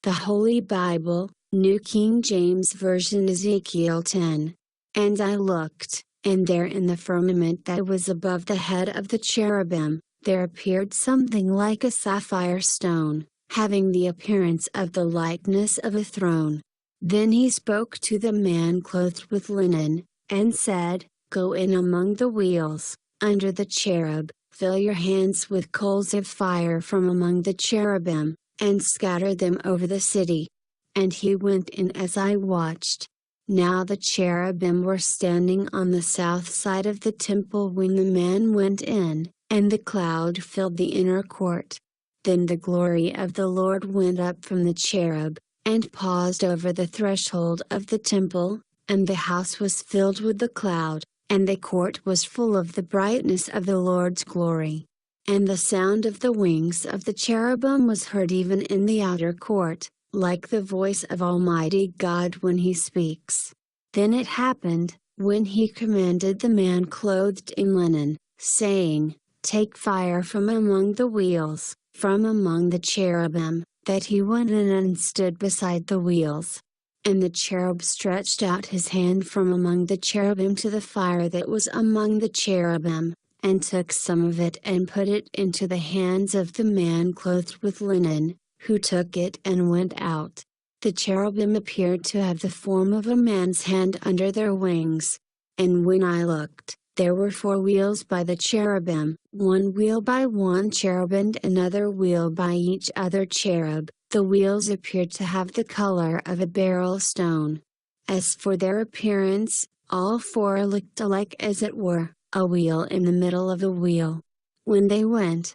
The Holy Bible, New King James Version, Ezekiel 10. And I looked, and there in the firmament that was above the head of the cherubim, there appeared something like a sapphire stone, having the appearance of the likeness of a throne. Then he spoke to the man clothed with linen, and said, Go in among the wheels, under the cherub, fill your hands with coals of fire from among the cherubim, and scatter them over the city. And he went in as I watched. Now the cherubim were standing on the south side of the temple when the man went in, and the cloud filled the inner court. Then the glory of the Lord went up from the cherub, and paused over the threshold of the temple, and the house was filled with the cloud, and the court was full of the brightness of the Lord's glory. And the sound of the wings of the cherubim was heard even in the outer court, like the voice of Almighty God when He speaks. Then it happened, when He commanded the man clothed in linen, saying, Take fire from among the wheels, from among the cherubim, that he went in and stood beside the wheels. And the cherub stretched out his hand from among the cherubim to the fire that was among the cherubim, and took some of it and put it into the hands of the man clothed with linen, who took it and went out. The cherubim appeared to have the form of a man's hand under their wings. And when I looked, there were 4 wheels by the cherubim, 1 wheel by one cherub and another wheel by each other cherub. The wheels appeared to have the color of a beryl stone. As for their appearance, all 4 looked alike, as it were, a wheel in the middle of a wheel. When they went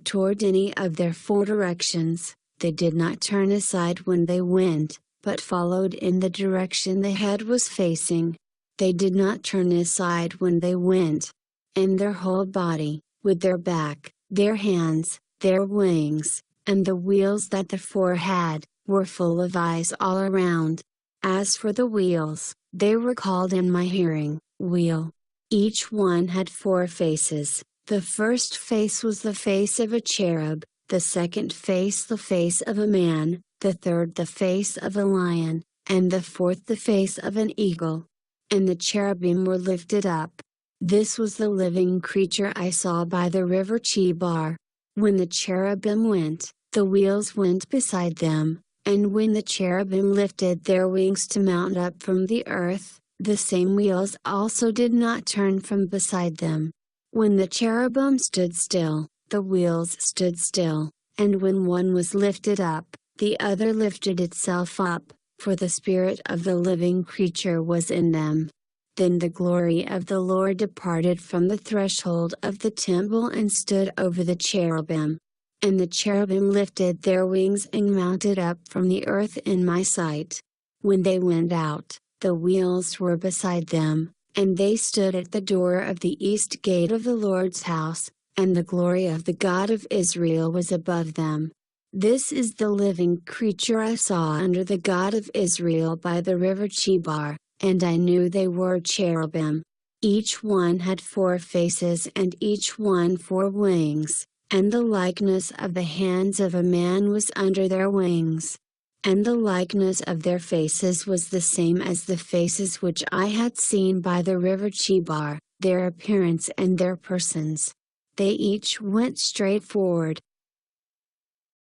toward any of their 4 directions. They did not turn aside when they went, but followed in the direction the head was facing. They did not turn aside when they went. And their whole body, with their back, their hands, their wings, and the wheels that the 4 had, were full of eyes all around. As for the wheels, they were called in my hearing, wheel. Each one had 4 faces. The first face was the face of a cherub, the second face the face of a man, the third the face of a lion, and the fourth the face of an eagle. And the cherubim were lifted up. This was the living creature I saw by the river Chebar. When the cherubim went, the wheels went beside them, and when the cherubim lifted their wings to mount up from the earth, the same wheels also did not turn from beside them. When the cherubim stood still, the wheels stood still, and when one was lifted up, the other lifted itself up, for the spirit of the living creature was in them. Then the glory of the Lord departed from the threshold of the temple and stood over the cherubim. And the cherubim lifted their wings and mounted up from the earth in my sight. When they went out, the wheels were beside them, and they stood at the door of the east gate of the Lord's house, and the glory of the God of Israel was above them. This is the living creature I saw under the God of Israel by the river Chebar, and I knew they were cherubim. Each one had 4 faces and each one 4 wings, and the likeness of the hands of a man was under their wings. And the likeness of their faces was the same as the faces which I had seen by the river Chebar, their appearance and their persons. They each went straight forward,